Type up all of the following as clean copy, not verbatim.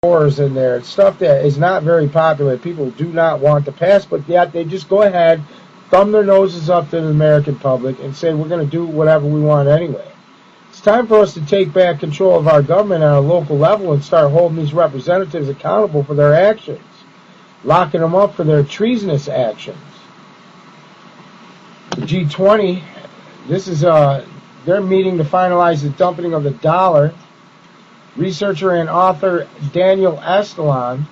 wars in there, stuff that is not very popular. People do not want to pass, but yet they just go ahead, thumb their noses up to the American public, and say we're going to do whatever we want anyway. It's time for us to take back control of our government on a local level and start holding these representatives accountable for their actions, locking them up for their treasonous actions. The G20, this is their meeting to finalize the dumping of the dollar. Researcher and author Daniel Estulin,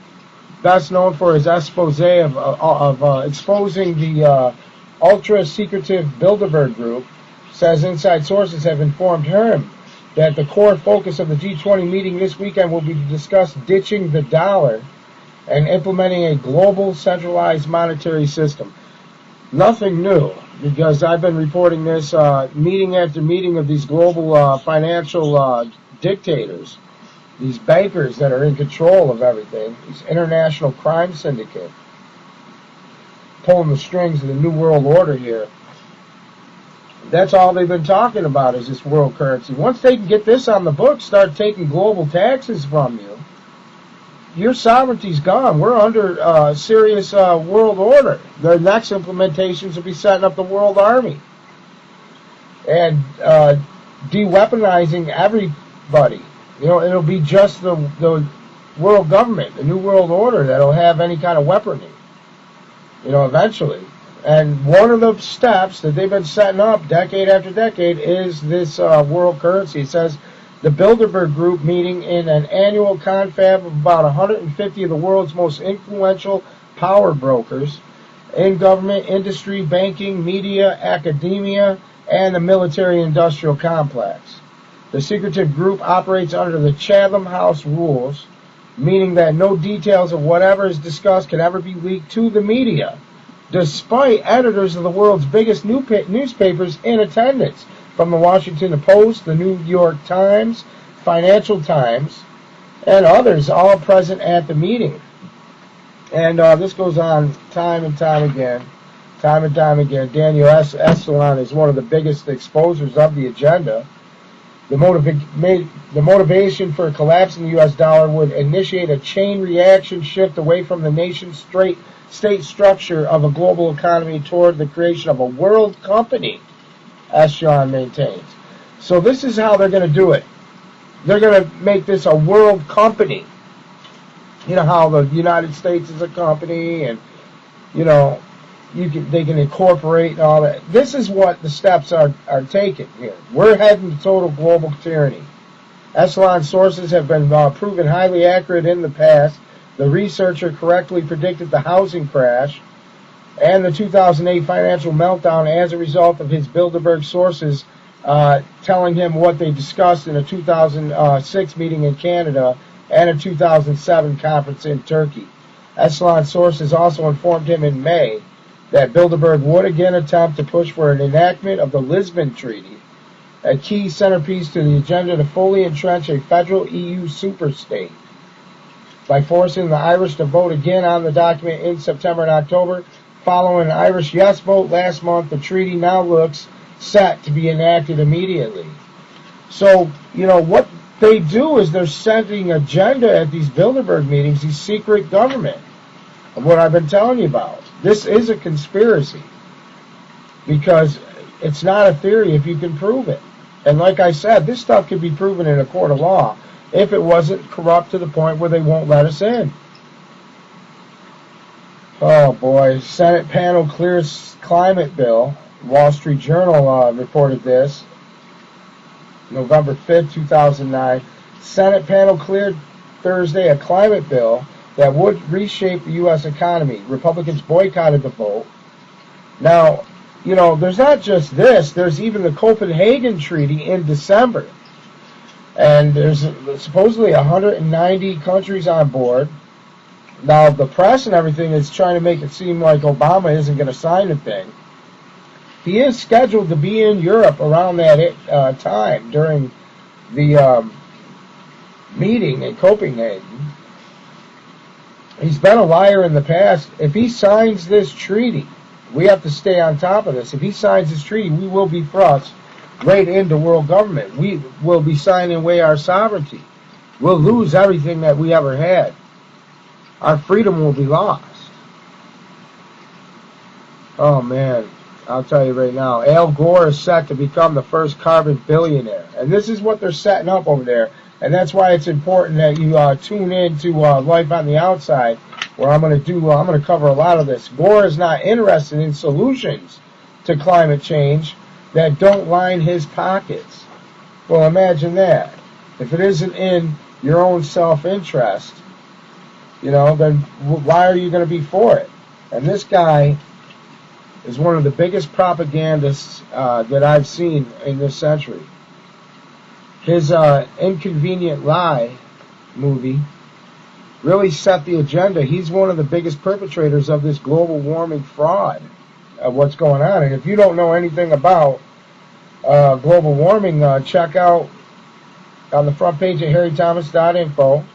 best known for his expose of exposing the ultra-secretive Bilderberg Group, says inside sources have informed him that the core focus of the G20 meeting this weekend will be to discuss ditching the dollar and implementing a global centralized monetary system. Nothing new, because I've been reporting this meeting after meeting of these global financial dictators, these bankers that are in control of everything, these international crime syndicate, pulling the strings of the New World Order here. That's all they've been talking about is this world currency. Once they can get this on the books, start taking global taxes from you, your sovereignty's gone. We're under serious world order. The next implementations will be setting up the world army and de-weaponizing everybody. You know, it'll be just the world government, the new world order, that'll have any kind of weaponry, you know, eventually. And one of the steps that they've been setting up decade after decade is this world currency. It says the Bilderberg Group meeting in an annual confab of about 150 of the world's most influential power brokers in government, industry, banking, media, academia, and the military-industrial complex. The secretive group operates under the Chatham House rules, meaning that no details of whatever is discussed can ever be leaked to the media, despite editors of the world's biggest newspapers in attendance, from the Washington Post, the New York Times, Financial Times, and others, all present at the meeting. And this goes on time and time again. Daniel Estulin is one of the biggest exposers of the agenda. The motivation for collapsing the U.S. dollar would initiate a chain reaction shift away from the nation's state structure of a global economy toward the creation of a world company, Estulin maintains. So this is how they're going to do it. They're going to make this a world company. You know how the United States is a company, and you know they can incorporate and all that. This is what the steps are taken here. We're heading to total global tyranny. Estulin sources have been proven highly accurate in the past. The researcher correctly predicted the housing crash and the 2008 financial meltdown as a result of his Bilderberg sources telling him what they discussed in a 2006 meeting in Canada and a 2007 conference in Turkey. Estulin sources also informed him in May that Bilderberg would again attempt to push for an enactment of the Lisbon Treaty, a key centerpiece to the agenda to fully entrench a federal EU superstate. By forcing the Irish to vote again on the document in September and October, following an Irish yes vote last month, the treaty now looks set to be enacted immediately. So, you know, what they do is they're setting agenda at these Bilderberg meetings, these secret government, of what I've been telling you about. This is a conspiracy because it's not a theory if you can prove it. And like I said, this stuff can be proven in a court of law if it wasn't corrupt to the point where they won't let us in. Oh boy, Senate panel clears climate bill. Wall Street Journal reported this. November 5th, 2009. Senate panel cleared Thursday a climate bill that would reshape the U.S. economy. Republicans boycotted the vote. Now, you know, there's not just this. There's even the Copenhagen Treaty in December. And there's supposedly 190 countries on board. Now, the press and everything is trying to make it seem like Obama isn't going to sign the thing. He is scheduled to be in Europe around that time during the meeting in Copenhagen. He's been a liar in the past. If he signs this treaty, we have to stay on top of this. If he signs this treaty, we will be thrust right into world government. We will be signing away our sovereignty. We'll lose everything that we ever had. Our freedom will be lost. Oh, man. I'll tell you right now, Al Gore is set to become the first carbon billionaire. And this is what they're setting up over there. And that's why it's important that you tune in to Life on the Outside, where I'm going to cover a lot of this. Gore is not interested in solutions to climate change that don't line his pockets. Well, imagine that. If it isn't in your own self-interest, then why are you going to be for it? And this guy is one of the biggest propagandists that I've seen in this century. His Inconvenient Lie movie really set the agenda. He's one of the biggest perpetrators of this global warming fraud of what's going on. And if you don't know anything about global warming, check out on the front page at harrythomas.info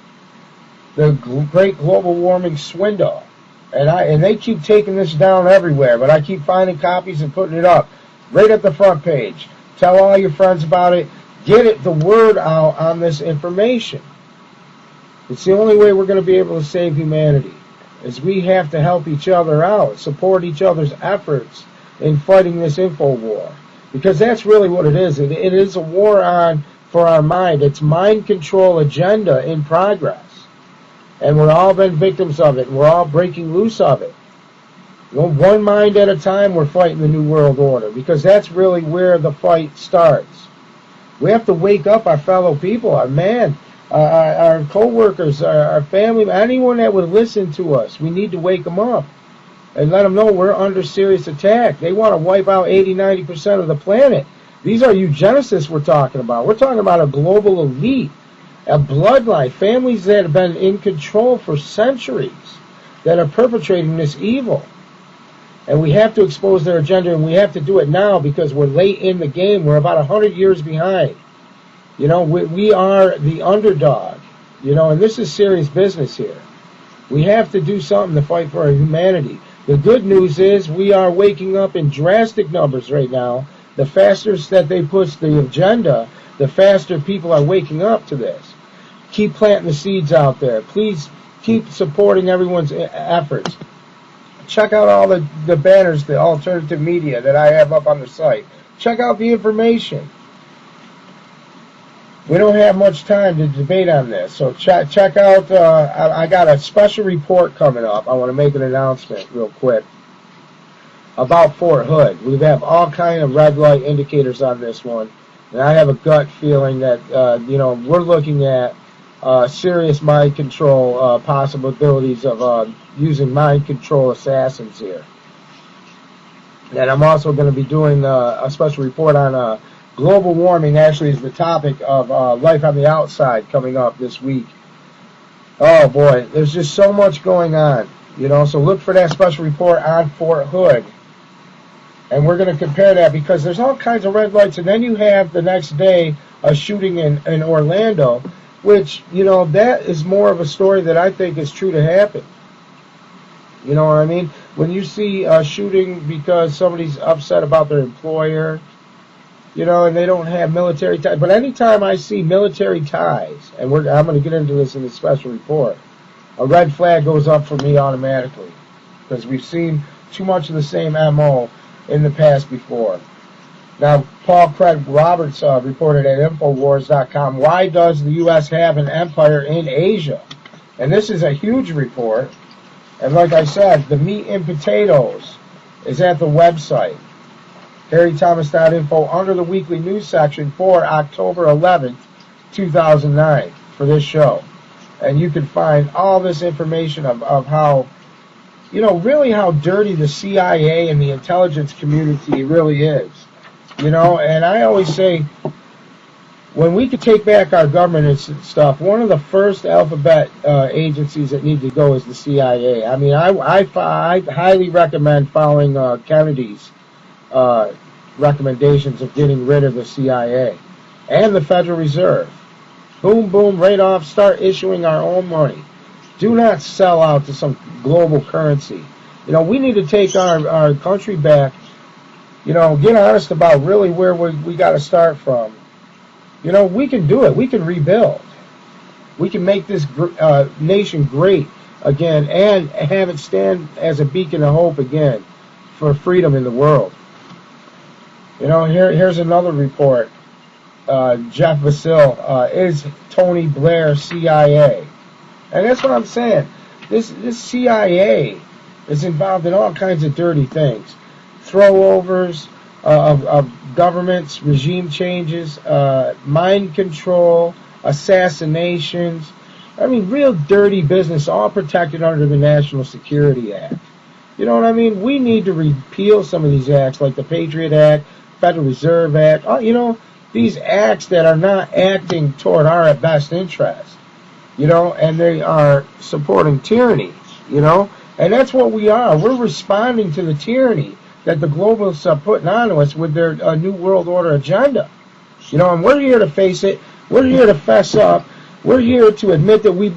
the Great Global Warming Swindle. And they keep taking this down everywhere, but I keep finding copies and putting it up right at the front page. Tell all your friends about it. Get the word out on this information. It's the only way we're going to be able to save humanity, is we have to help each other out, support each other's efforts in fighting this info war. Because that's really what it is. It is a war for our mind. It's mind control agenda in progress. And we've all been victims of it, and we're all breaking loose of it. One mind at a time, we're fighting the New World Order, because that's really where the fight starts. We have to wake up our fellow people, our co-workers, our family, anyone that would listen to us. We need to wake them up and let them know we're under serious attack. They want to wipe out 80-90% of the planet. These are eugenicists we're talking about. We're talking about a global elite, a bloodline, families that have been in control for centuries that are perpetrating this evil. And we have to expose their agenda, and we have to do it now because we're late in the game. We're about 100 years behind. We are the underdog, and this is serious business here. We have to do something to fight for our humanity. The good news is we are waking up in drastic numbers right now. The faster that they push the agenda, the faster people are waking up to this. Keep planting the seeds out there. Please keep supporting everyone's efforts. Check out all the banners, the alternative media that I have up on the site. Check out the information. We don't have much time to debate on this, so check out, I got a special report coming up. I want to make an announcement real quick about Fort Hood. We have all kinds of red light indicators on this one, and I have a gut feeling that, we're looking at serious mind control possibilities of using mind control assassins here. And I'm also going to be doing a special report on global warming. Actually is the topic of Life on the Outside coming up this week. Oh boy, there's just so much going on, so look for that special report on Fort Hood. And we're going to compare that because there's all kinds of red lights. And then you have the next day a shooting in Orlando, which, that is more of a story that I think is true to happen. You know what I mean? When you see a shooting because somebody's upset about their employer, and they don't have military ties. But anytime I see military ties, and I'm going to get into this in the special report, a red flag goes up for me automatically. Because we've seen too much of the same MO in the past before. Now, Paul Craig Roberts reported at Infowars.com, why does the U.S. have an empire in Asia? And this is a huge report. And like I said, the meat and potatoes is at the website, harrythomas.info, under the weekly news section for October 11th, 2009, for this show. And you can find all this information of how, really how dirty the CIA and the intelligence community really is. And I always say, when we could take back our government and stuff, one of the first alphabet agencies that need to go is the CIA. I mean, I highly recommend following Kennedy's recommendations of getting rid of the CIA and the Federal Reserve. Boom, boom, right off, start issuing our own money. Do not sell out to some global currency. We need to take our country back. Get honest about really where we got to start from. We can do it. We can rebuild. We can make this nation great again and have it stand as a beacon of hope again for freedom in the world. Here's another report. Jeff Vassil, is Tony Blair CIA? And that's what I'm saying. This CIA is involved in all kinds of dirty things. Throwovers of governments, regime changes, mind control, assassinations. I mean, real dirty business, all protected under the National Security Act. You know what I mean? We need to repeal some of these acts, like the Patriot Act, Federal Reserve Act. These acts that are not acting toward our best interest. And they are supporting tyranny. And that's what we are. We're responding to the tyranny that the globalists are putting on us with their New World Order agenda. And we're here to face it. We're here to fess up. We're here to admit that we've been